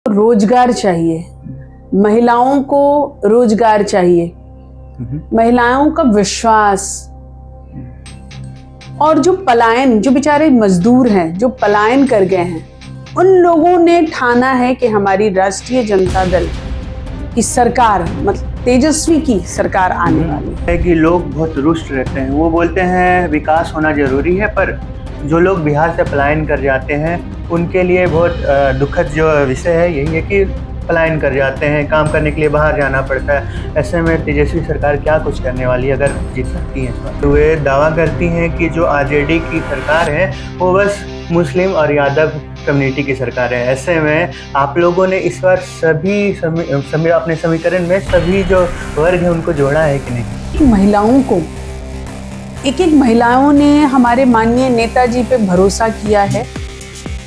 रोजगार चाहिए, महिलाओं को रोजगार चाहिए, महिलाओं का विश्वास। और जो पलायन, जो बेचारे मजदूर हैं, जो पलायन कर गए हैं, उन लोगों ने ठाना है कि हमारी राष्ट्रीय जनता दल की सरकार, मतलब तेजस्वी की सरकार आने वाली है। कि लोग बहुत रुष्ट रहते हैं, वो बोलते हैं विकास होना जरूरी है, पर जो लोग बिहार से पलायन कर जाते हैं उनके लिए बहुत दुखद जो विषय है यही है कि पलायन कर जाते हैं, काम करने के लिए बाहर जाना पड़ता है। ऐसे में तेजस्वी सरकार क्या कुछ करने वाली है अगर जीत सकती है? तो वे दावा करती हैं कि जो आरजेडी की सरकार है वो बस मुस्लिम और यादव कम्युनिटी की सरकार है। ऐसे में आप लोगों ने इस बार सभी अपने समीकरण में सभी जो वर्ग है उनको जोड़ा है कि नहीं? महिलाओं को एक महिलाओं ने हमारे माननीय नेताजी पे भरोसा किया है।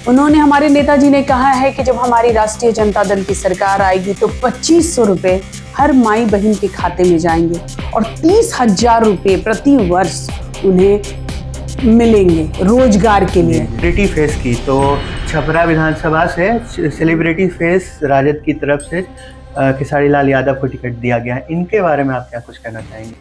उन्होंने, हमारे नेताजी ने कहा है कि जब हमारी राष्ट्रीय जनता दल की सरकार आएगी तो 2500 रुपये हर माई बहन के खाते में जाएंगे और 30,000 रुपये प्रति वर्ष उन्हें मिलेंगे रोजगार के लिए। सेलिब्रिटी फेस की तो छपरा विधानसभा से सेलिब्रिटी फेस राजद की तरफ से खेसारी लाल यादव को टिकट दिया गया है। इनके बारे में आप क्या कुछ कहना चाहेंगे?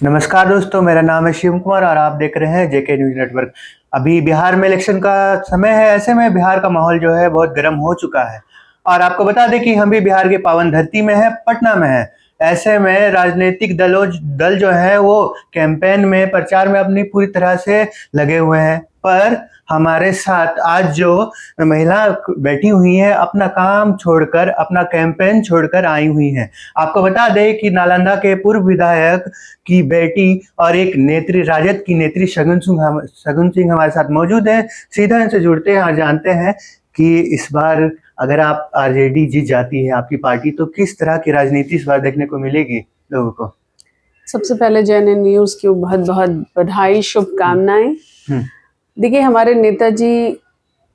नमस्कार दोस्तों, मेरा नाम है शिव कुमार और आप देख रहे हैं जेके न्यूज नेटवर्क। अभी बिहार में इलेक्शन का समय है, ऐसे में बिहार का माहौल जो है बहुत गर्म हो चुका है और आपको बता दें कि हम भी बिहार की पावन धरती में है, पटना में है। ऐसे में राजनीतिक दल जो है वो कैंपेन में, प्रचार में अपनी पूरी तरह से लगे हुए हैं। पर हमारे साथ आज जो महिला बैठी हुई है अपना काम छोड़कर, अपना कैंपेन छोड़कर आई हुई हैं। आपको बता दें कि नालंदा के पूर्व विधायक की बेटी और एक नेत्री, राजद की नेत्री शगुन सिंह हमारे साथ मौजूद है। सीधा इनसे जुड़ते हैं और जानते हैं कि इस बार अगर आप आरजेडी जीत जाती है आपकी पार्टी, तो किस तरह की राजनीति इस बार देखने को मिलेगी लोगों को? सबसे पहले जेके न्यूज की बहुत बहुत बधाई, शुभकामनाएं। देखिए, हमारे नेताजी,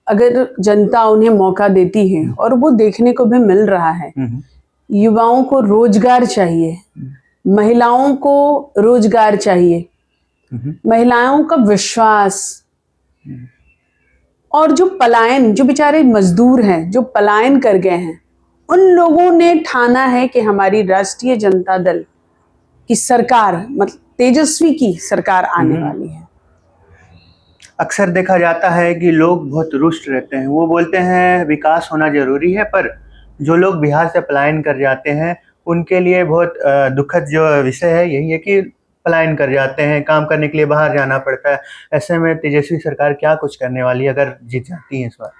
अगर जनता उन्हें मौका देती है और वो देखने को भी मिल रहा है, युवाओं को रोजगार चाहिए, महिलाओं को रोजगार चाहिए, महिलाओं का विश्वास। और जो पलायन, जो बेचारे मजदूर हैं, जो पलायन कर गए हैं, उन लोगों ने ठाना है कि हमारी राष्ट्रीय जनता दल की सरकार, मतलब तेजस्वी की सरकार आने वाली है। अक्सर देखा जाता है कि लोग बहुत रुष्ट रहते हैं, वो बोलते हैं विकास होना जरूरी है, पर जो लोग बिहार से पलायन कर जाते हैं उनके लिए बहुत दुखद जो विषय है यही है कि पलायन कर जाते हैं, काम करने के लिए बाहर जाना पड़ता है। ऐसे में तेजस्वी सरकार क्या कुछ करने वाली है अगर जीत जाती है इस बार?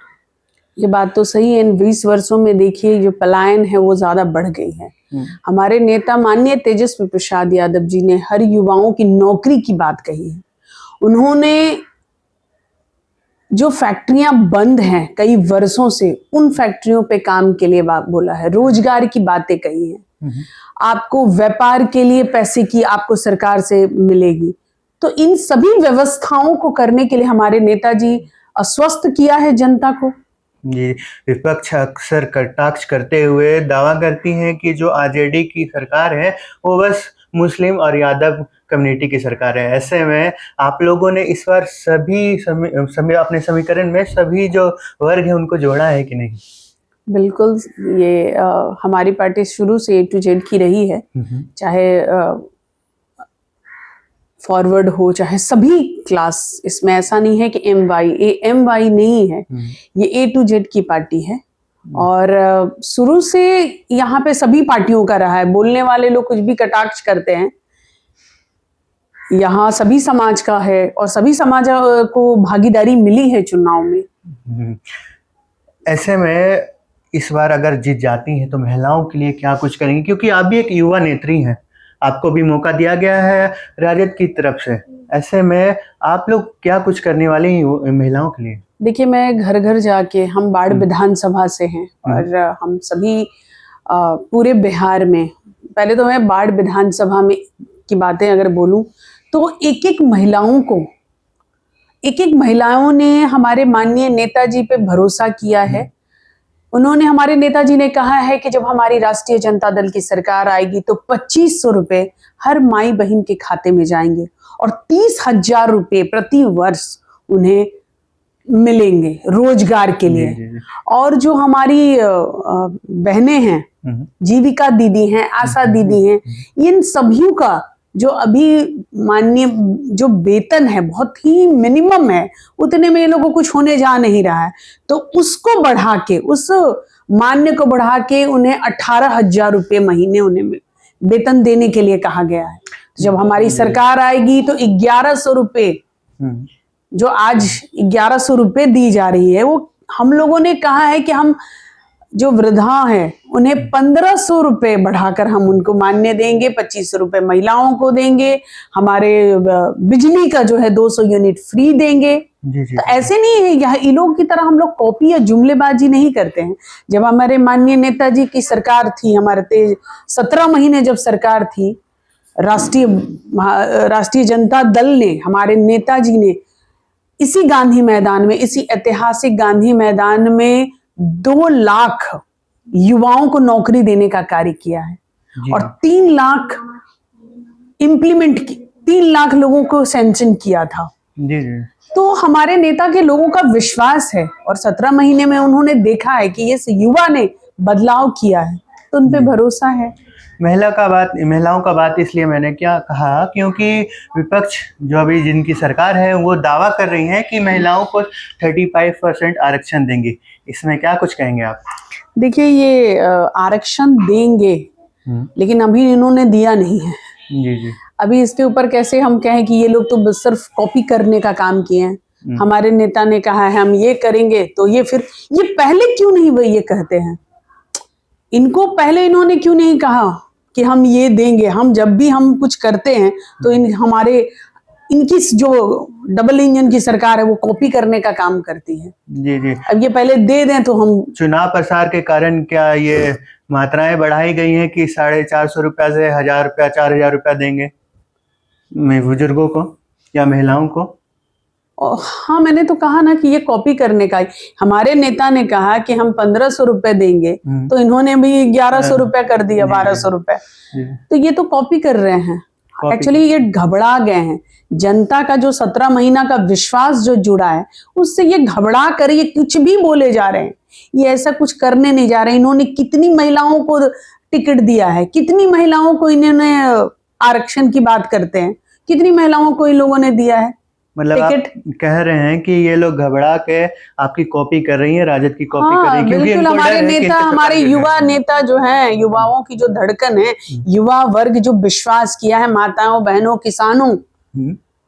ये बात तो सही है, इन 20 वर्षों में देखिए जो पलायन है वो ज्यादा बढ़ गई है। हमारे नेता माननीय तेजस्वी प्रसाद यादव जी ने हर युवाओं की नौकरी की बात कही है। उन्होंने जो फैक्ट्रियां बंद हैं कई वर्षों से, उन फैक्ट्रियों पे काम के लिए बोला है, रोजगार की बातें कही हैं। आपको व्यापार के लिए पैसे की आपको सरकार से मिलेगी। तो इन सभी व्यवस्थाओं को करने के लिए हमारे नेताजी आश्वस्त किया है जनता को। ये विपक्ष अक्सर कटाक्ष करते हुए दावा करती हैं कि जो आरजेडी की सरकार है वो बस मुस्लिम और यादव कम्युनिटी की सरकार है। ऐसे में आप लोगों ने इस बार सभी अपने समीकरण में सभी जो वर्ग है उनको जोड़ा है कि नहीं? बिल्कुल, ये हमारी पार्टी शुरू से A to Z की रही है, चाहे फॉरवर्ड हो चाहे सभी क्लास। इसमें ऐसा नहीं है कि MY नहीं है, ये A to Z की पार्टी है। और शुरू से यहाँ पे सभी पार्टियों का रहा है। बोलने वाले लोग कुछ भी कटाक्ष करते हैं, यहाँ सभी समाज का है और सभी समाज को भागीदारी मिली है चुनाव में। ऐसे में इस बार अगर जीत जाती हैं तो महिलाओं के लिए क्या कुछ करेंगी? क्योंकि आप भी एक युवा नेत्री हैं, आपको भी मौका दिया गया है राजद की तरफ से। ऐसे में आप लोग क्या कुछ करने वाले हैं महिलाओं के लिए? देखिए, मैं घर घर जाके, हम बाढ़ विधानसभा से हैं और हम सभी पूरे बिहार में, पहले तो मैं बाढ़ विधानसभा में की बातें अगर बोलूं तो एक महिलाओं ने हमारे माननीय नेताजी पे भरोसा किया है। उन्होंने, हमारे नेताजी ने कहा है कि जब हमारी राष्ट्रीय जनता दल की सरकार आएगी तो 2500 रुपये हर माई बहन के खाते में जाएंगे और 30,000 रुपये प्रति वर्ष उन्हें मिलेंगे रोजगार के लिए। जी। और जो हमारी बहनें हैं, जीविका दीदी हैं, आशा दीदी हैं, इन सभी का जो अभी माननीय जो वेतन है बहुत ही मिनिमम है, उतने में ये लोगों को कुछ होने जा नहीं रहा है, तो उसको बढ़ा के, उस मान्य को बढ़ा के उन्हें 18,000 रुपये महीने उन्हें वेतन देने के लिए कहा गया है। जब हमारी सरकार आएगी तो 1100 रुपये, जो आज 1100 रुपये दी जा रही है, वो हम लोगों ने कहा है कि हम जो वृद्धा हैं उन्हें 1500 रुपये बढ़ाकर हम उनको मान्य देंगे, 2500 रुपये महिलाओं को देंगे, हमारे बिजली का जो है 200 यूनिट फ्री देंगे। तो ऐसे नहीं है, यहाँ इन लोगों की तरह हम लोग कॉपी या जुमलेबाजी नहीं करते हैं। जब हमारे माननीय नेताजी की सरकार थी, हमारे 17 महीने जब सरकार थी, राष्ट्रीय जनता दल ने, हमारे नेताजी ने इसी गांधी मैदान में, इसी ऐतिहासिक गांधी मैदान में 2 लाख युवाओं को नौकरी देने का कार्य किया है और 3 लाख इंप्लीमेंट की, 3 लाख लोगों को सैंक्शन किया था। जी। तो हमारे नेता के लोगों का विश्वास है और 17 महीने में उन्होंने देखा है कि इस युवा ने बदलाव किया है, तो उन पे भरोसा है। महिलाओं का बात इसलिए मैंने क्या कहा, क्योंकि विपक्ष जो अभी जिनकी सरकार है वो दावा कर रही है कि महिलाओं को 35% आरक्षण देंगे। इसमें क्या कुछ कहेंगे आप? देखिए, ये आरक्षण देंगे, लेकिन अभी इन्होंने दिया नहीं है। जी। अभी इसके ऊपर कैसे हम कहें कि ये लोग तो सिर्फ कॉपी करने का काम किए हैं। हमारे नेता ने कहा है हम ये करेंगे, तो ये पहले क्यों नहीं वो ये कहते हैं? इनको पहले इन्होंने क्यों नहीं कहा कि हम ये देंगे? हम जब भी हम कुछ करते हैं तो इनकी जो डबल इंजन की सरकार है वो कॉपी करने का काम करती है। जी। अब ये पहले दे दें तो हम चुनाव प्रसार के कारण क्या ये मात्राएं बढ़ाई गई हैं कि 450 रुपया से 1000 रुपया, 4000 रुपया देंगे बुजुर्गों को या महिलाओं को? हाँ, मैंने तो कहा ना कि ये कॉपी करने का। हमारे नेता ने कहा कि हम 1500 रुपए देंगे, तो इन्होंने भी 1100 रुपया कर दिया, 1200 रुपए। तो ये तो कॉपी कर रहे हैं। एक्चुअली ये घबरा गए हैं। जनता का जो 17 महीना का विश्वास जो जुड़ा है, उससे ये घबरा कर ये कुछ भी बोले जा रहे हैं। ये ऐसा कुछ करने नहीं जा रहे। इन्होंने कितनी महिलाओं को टिकट दिया है, कितनी महिलाओं को इन्होंने आरक्षण की बात करते हैं, कितनी महिलाओं को इन लोगों ने दिया है। मतलब आप कह रहे हैं कि ये लोग घबरा के आपकी कॉपी कर रही है, राजद की कॉपी कर रही है, क्योंकि बिल्कुल हमारे नेता, हमारे युवा नेता जो हैं, युवाओं की जो धड़कन है, युवा वर्ग जो विश्वास किया है, माताओं बहनों किसानों,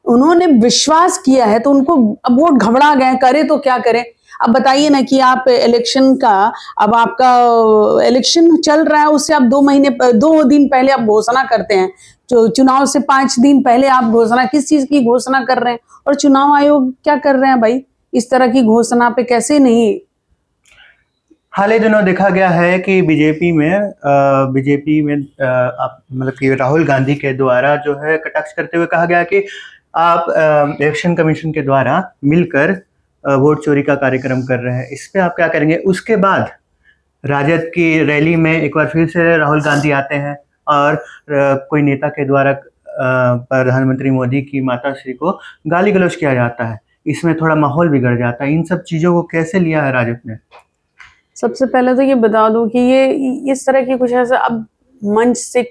उन्होंने विश्वास किया है, तो उनको अब वोट घबरा गए, करे तो क्या करें। अब बताइए ना कि आप इलेक्शन का, अब आपका इलेक्शन चल रहा है, उससे आप 2 दिन पहले आप घोषणा करते हैं, जो चुनाव से 5 दिन पहले आप घोषणा, किस चीज की घोषणा कर रहे हैं? और चुनाव आयोग क्या कर रहे हैं भाई? इस तरह की घोषणा पे कैसे नहीं। हाल ही दिनों देखा गया है कि बीजेपी में मतलब कि राहुल गांधी के द्वारा जो है कटाक्ष करते हुए कहा गया कि आप इलेक्शन कमीशन के द्वारा मिलकर वोट चोरी का कार्यक्रम कर रहे हैं। इस पे आप क्या करेंगे? उसके बाद राजद की रैली में एक बार फिर से राहुल गांधी आते हैं और कोई नेता के द्वारा प्रधानमंत्री मोदी की माताश्री को गाली गलौज किया जाता है। इसमें थोड़ा माहौल बिगड़ जाता है। इन सब चीज़ों को कैसे लिया है राजद ने? सबसे पहले तो ये बता दूं कि ये इस तरह की कुछ ऐसा, अब मंच से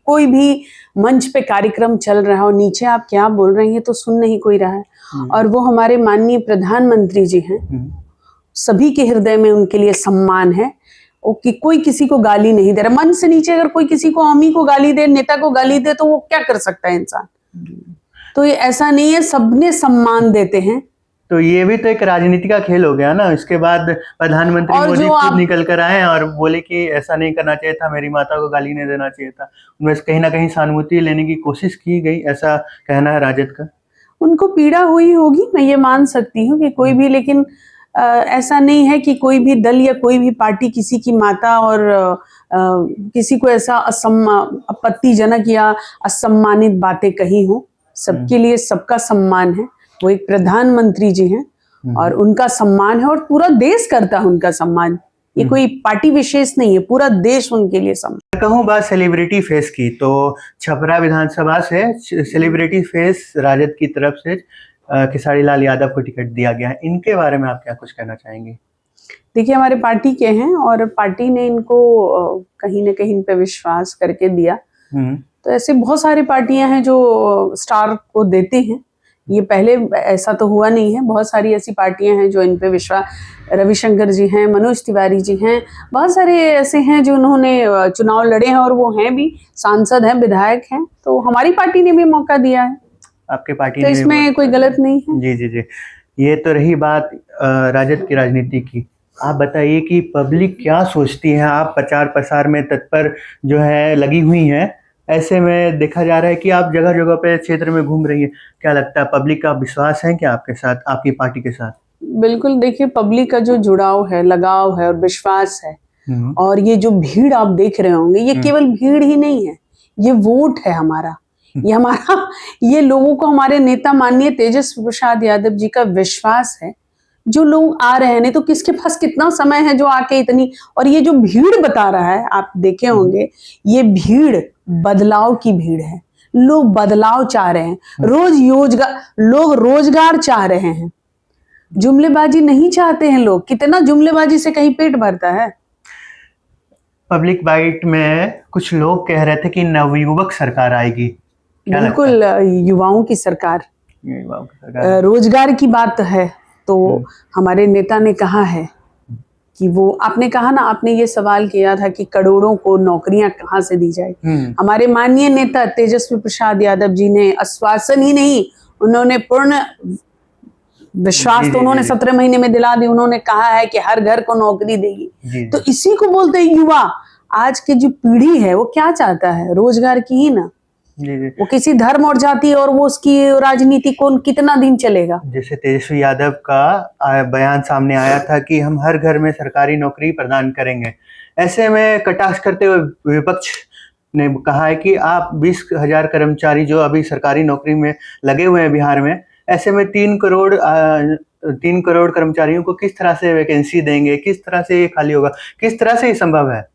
कोई भी मंच पे कार्यक्रम चल रहा हो, नीचे आप क्या बोल रहे हैं तो सुन नहीं कोई रहा है। और वो हमारे माननीय प्रधानमंत्री जी हैं, सभी के हृदय में उनके लिए सम्मान है। कि कोई किसी को गाली नहीं दे रहा। मंच से नीचे अगर कोई किसी को, अमी को गाली दे, नेता को गाली दे, तो वो क्या कर सकता है इंसान? तो ये ऐसा नहीं है, सबने सम्मान देते हैं। तो ये भी तो एक राजनीति का खेल हो गया ना। इसके बाद प्रधानमंत्री मोदी खुद निकल कर आए और बोले कि ऐसा नहीं करना चाहिए था, मेरी माता को गाली नहीं देना चाहिए था। उनमें कहीं ना कहीं सहानुभूति लेने की कोशिश की गई, ऐसा कहना है राजद का। उनको पीड़ा हुई होगी, मैं ये मान सकती हूँ कि कोई भी, लेकिन ऐसा नहीं है कि कोई भी दल या कोई भी पार्टी किसी की माता और किसी को ऐसा आपत्तिजनक या असम्मानित बातें कही हो। सबके लिए सबका सम्मान है। वो एक प्रधानमंत्री जी हैं और उनका सम्मान है और पूरा देश करता है उनका सम्मान। ये कोई पार्टी विशेष नहीं है, पूरा देश उनके लिए सम्मान। कहूँ बात सेलिब्रिटी फेस की, तो छपरा विधानसभा से सेलिब्रिटी फेस राजद की तरफ से खेसारी लाल यादव को टिकट दिया गया है, इनके बारे में आप क्या कुछ कहना चाहेंगे? देखिए, हमारे पार्टी के हैं और पार्टी ने इनको कहीं ना कहीं इन पे विश्वास करके दिया। तो ऐसे बहुत सारी पार्टियां हैं जो स्टार को देते हैं, ये पहले ऐसा तो हुआ नहीं है। बहुत सारी ऐसी पार्टियां हैं जो इन पे विश्वास, रविशंकर जी हैं, मनोज तिवारी जी हैं, बहुत सारे ऐसे हैं जो उन्होंने चुनाव लड़े हैं और वो हैं भी, सांसद हैं, विधायक हैं। तो हमारी पार्टी ने भी मौका दिया है, आपके पार्टी तो ने इसमें कोई गलत नहीं है। जी जी जी, ये तो रही बात राजद की राजनीति की। आप बताइए कि पब्लिक क्या सोचती है? आप प्रचार प्रसार में तत्पर जो है लगी हुई हैं, ऐसे में देखा जा रहा है कि आप जगह जगह पे क्षेत्र में घूम रही हैं, क्या लगता है पब्लिक का विश्वास है क्या आपके साथ, आपकी पार्टी के साथ? बिल्कुल, देखिए, पब्लिक का जो जुड़ाव है, लगाव है और विश्वास है, और ये जो भीड़ आप देख रहे होंगे, ये केवल भीड़ ही नहीं है, ये वोट है हमारा, ये हमारा, ये लोगों को हमारे नेता माननीय तेजस्वी प्रसाद यादव जी का विश्वास है। जो लोग आ रहे हैं, नहीं तो किसके पास कितना समय है जो आके इतनी, और ये जो भीड़ बता रहा है, आप देखे होंगे, ये भीड़ बदलाव की भीड़ है। लोग बदलाव चाह रहे हैं, लोग रोजगार चाह रहे हैं, जुमलेबाजी नहीं चाहते हैं लोग। कितना जुमलेबाजी से कहीं पेट भरता है? पब्लिक बाइट में कुछ लोग कह रहे थे कि नवयुवक सरकार आएगी, क्या बिल्कुल, युवाओं की सरकार, युवाओं की सरकार। रोजगार की बात है तो हमारे नेता ने कहा है कि वो, आपने कहा ना, आपने ये सवाल किया था कि करोड़ों को नौकरियां कहाँ से दी जाए। हमारे माननीय नेता तेजस्वी प्रसाद यादव जी ने आश्वासन ही नहीं, उन्होंने पूर्ण विश्वास तो उन्होंने 17 महीने में दिला दी। उन्होंने कहा है कि हर घर को नौकरी देगी। तो इसी को बोलते हैं युवा। आज की जो पीढ़ी है वो क्या चाहता है? रोजगार की ही ना। वो किसी धर्म और जाति और वो उसकी राजनीति को कितना दिन चलेगा? जैसे तेजस्वी यादव का बयान सामने आया था कि हम हर घर में सरकारी नौकरी प्रदान करेंगे, ऐसे में कटाक्ष करते हुए विपक्ष ने कहा है कि आप 20,000 कर्मचारी जो अभी सरकारी नौकरी में लगे हुए हैं बिहार में, ऐसे में 3 करोड़ कर्मचारियों को किस तरह से वैकेंसी देंगे, किस तरह से ये खाली होगा, किस तरह से ये संभव है?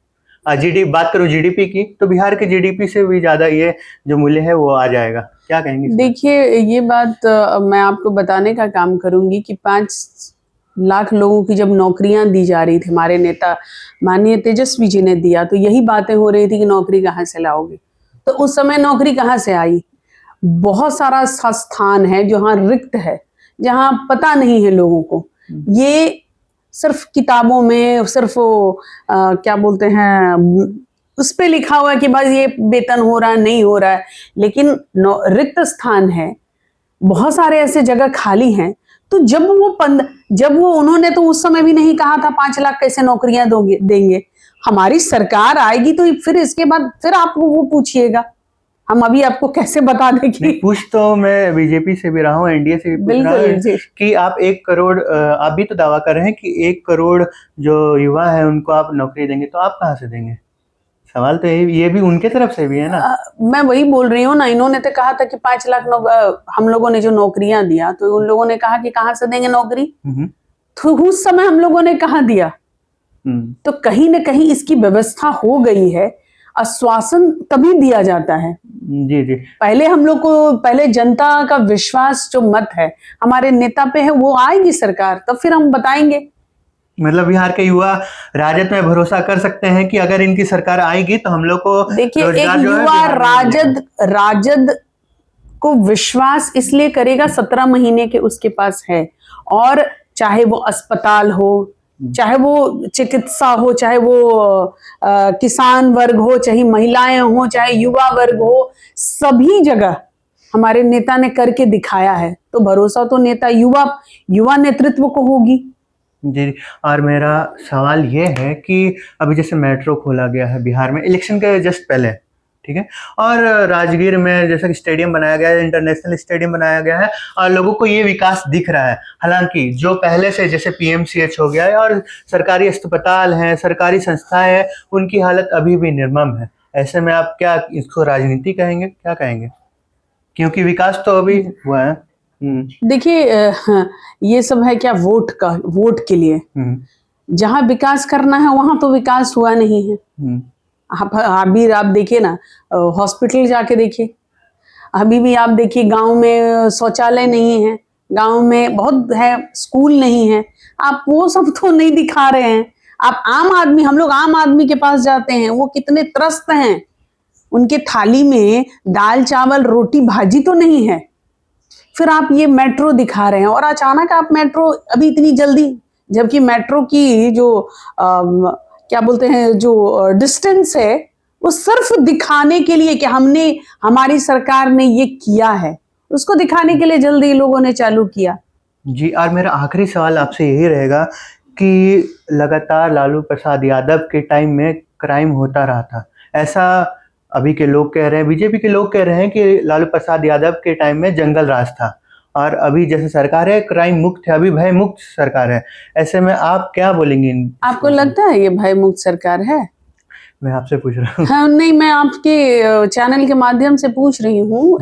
बात करूं जीडीपी की, तो बिहार के जीडीपी से भी ज्यादा ये जो मूल्य है वो आ जाएगा, क्या कहेंगे? देखिए, ये बात मैं आपको बताने का काम करूंगी कि 5 लाख लोगों की जब नौकरियां दी जा रही थी, हमारे नेता माननीय तेजस्वी जी ने दिया, तो यही बातें हो रही थी कि नौकरी कहाँ से लाओगे। तो उस समय नौकरी कहाँ से आई? बहुत सारा स्थान है जहाँ रिक्त है, जहाँ पता नहीं है लोगों को। ये सिर्फ किताबों में, सिर्फ क्या बोलते हैं, उस पे लिखा हुआ है कि बस ये वेतन हो रहा है, नहीं हो रहा है, लेकिन रिक्त स्थान है, बहुत सारे ऐसे जगह खाली हैं। तो जब वो उन्होंने तो उस समय भी नहीं कहा था 5 लाख कैसे नौकरियां देंगे। हमारी सरकार आएगी तो फिर इसके बाद फिर आप वो पूछिएगा, हम अभी आपको कैसे बता दें कि पूछ तो मैं बीजेपी से भी रहा हूँ, एनडीए से भी पूछ रहा हूँ कि आप 1 करोड़, आप भी तो दावा कर रहे हैं कि 1 करोड़ जो युवा है उनको आप नौकरी देंगे, तो आप कहाँ से देंगे? सवाल तो ये भी उनके तरफ से भी है ना। मैं वही बोल रही हूँ ना, इन्होंने तो कहा था कि 5 लाख हम लोगों ने जो नौकरियां दिया, तो उन लोगों ने कहा कि कहाँ से देंगे नौकरी, तो उस समय हम लोगों ने कहा दिया। तो कहीं ना कहीं इसकी व्यवस्था हो गई है। आश्वासन तभी दिया जाता है। जी जी, पहले हम लोग को, पहले जनता का विश्वास जो मत है हमारे नेता पे है, वो आएगी सरकार, तब फिर हम बताएंगे। मतलब बिहार के युवा राजद में भरोसा कर सकते हैं कि अगर इनकी सरकार आएगी तो हम लोग को, देखिए, एक युवा राजद को विश्वास इसलिए करेगा, 17 महीने के उसके पास है, और चाहे वो अस्पताल हो, चाहे वो चिकित्सा हो, चाहे वो किसान वर्ग हो, चाहे महिलाएं हो, चाहे युवा वर्ग हो, सभी जगह हमारे नेता ने करके दिखाया है। तो भरोसा तो नेता युवा नेतृत्व को होगी। जी, और मेरा सवाल ये है कि अभी जैसे मेट्रो खोला गया है बिहार में इलेक्शन के जस्ट पहले, ठीक है, और राजगीर में जैसा कि स्टेडियम बनाया गया है, इंटरनेशनल स्टेडियम बनाया गया है, और लोगों को ये विकास दिख रहा है। हालांकि जो पहले से जैसे पीएमसीएच हो गया है और सरकारी अस्पताल हैं, सरकारी संस्थाएं हैं, उनकी हालत अभी भी निर्मम है। ऐसे में आप क्या इसको राजनीति कहेंगे, क्या कहेंगे? क्योंकि विकास तो अभी हुआ है। देखिए, ये सब है क्या, वोट के लिए। जहां विकास करना है वहां तो विकास हुआ नहीं है। आप देखिए ना, हॉस्पिटल जाके देखिए, अभी भी आप देखिए गांव में शौचालय नहीं है, गांव में बहुत है, स्कूल नहीं है, आप वो सब तो नहीं दिखा रहे हैं। आप आम आदमी, हम लोग आम आदमी के पास जाते हैं, वो कितने त्रस्त हैं, उनके थाली में दाल चावल रोटी भाजी तो नहीं है। फिर आप ये मेट्रो दिखा रहे हैं और अचानक आप मेट्रो अभी इतनी जल्दी, जबकि मेट्रो की जो क्या बोलते हैं, जो डिस्टेंस है वो सिर्फ दिखाने के लिए कि हमने, हमारी सरकार ने ये किया है, उसको दिखाने के लिए जल्दी लोगों ने चालू किया। जी, और मेरा आखिरी सवाल आपसे यही रहेगा कि लगातार लालू प्रसाद यादव के टाइम में क्राइम होता रहा था, ऐसा अभी के लोग कह रहे हैं, बीजेपी के लोग कह रहे हैं कि लालू प्रसाद यादव के टाइम में जंगल राज था, और अभी जैसे सरकार है क्राइम मुक्त है, अभी भय मुक्त सरकार है। ऐसे में आप क्या बोलेंगे? आपको लगता है ये भय मुक्त सरकार है? मैं आपसे पूछ रहा हूँ। हाँ, नहीं, मैं आपके चैनल के माध्यम से पूछ रही हूँ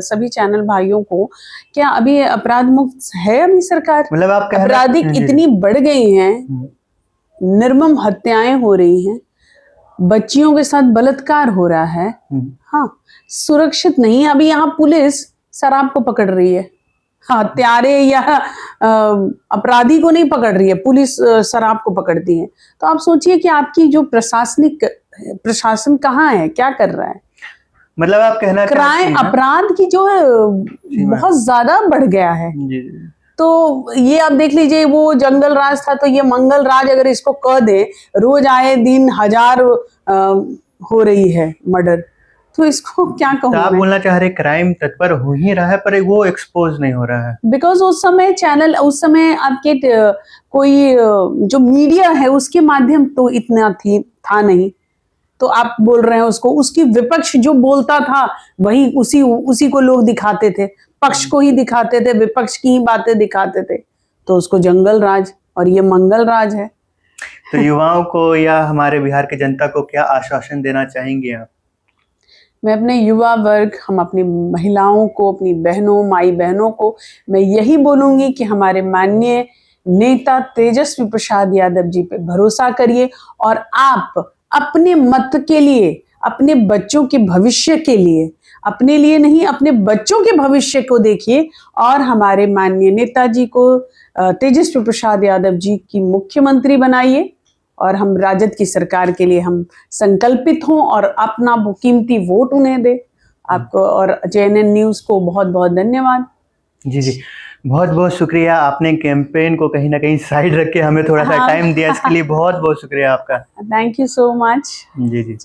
सभी चैनल भाइयों को, क्या अभी अपराध मुक्त है अभी सरकार? मतलब आप कह अपराधी इतनी बढ़ गई हैं, निर्मम हत्याएं हो रही हैं, बच्चियों के साथ बलात्कार हो रहा है। हाँ, सुरक्षित नहीं। अभी यहाँ पुलिस शराब को पकड़ रही है, हत्यारे या अपराधी को नहीं पकड़ रही है, पुलिस शराब को पकड़ती है। तो आप सोचिए कि आपकी जो प्रशासन कहाँ है, क्या कर रहा है? मतलब आप कहना क्राइम, अपराध की जो है बहुत ज्यादा बढ़ गया है। तो ये आप देख लीजिए, वो जंगल राज था तो ये मंगल राज अगर इसको कह दे, रोज आए दिन 1000 हो रही है मर्डर, तो इसको क्या कहूँ? तो आप बोलना चाह रहे क्राइम तत्पर हो ही रहा है पर वो एक्सपोज नहीं हो रहा है, बिकॉज उस समय आपके कोई जो मीडिया है उसके माध्यम तो इतना था नहीं। तो आप बोल रहे हैं उसको, उसकी विपक्ष जो बोलता था वही उसी को लोग दिखाते थे, पक्ष को ही दिखाते थे, विपक्ष की ही बातें दिखाते थे, तो उसको जंगल राज और ये मंगल राज है। तो युवाओं को या हमारे बिहार की जनता को क्या आश्वासन देना चाहेंगे आप? मैं अपने युवा वर्ग, हम अपनी महिलाओं को, अपनी बहनों, माई बहनों को मैं यही बोलूंगी कि हमारे माननीय नेता तेजस्वी प्रसाद यादव जी पे भरोसा करिए, और आप अपने मत के लिए, अपने बच्चों के भविष्य के लिए, अपने लिए नहीं अपने बच्चों के भविष्य को देखिए, और हमारे माननीय नेताजी को, तेजस्वी प्रसाद यादव जी की मुख्यमंत्री बनाइए, और हम राजद की सरकार के लिए हम संकल्पित हों और अपना कीमती वोट उन्हें दे। आपको और JNN न्यूज़ को बहुत बहुत धन्यवाद। जी, बहुत बहुत शुक्रिया, आपने कैंपेन को कहीं ना कहीं साइड रख के हमें थोड़ा सा टाइम दिया, इसके लिए बहुत बहुत शुक्रिया आपका। Thank you so much. Ji.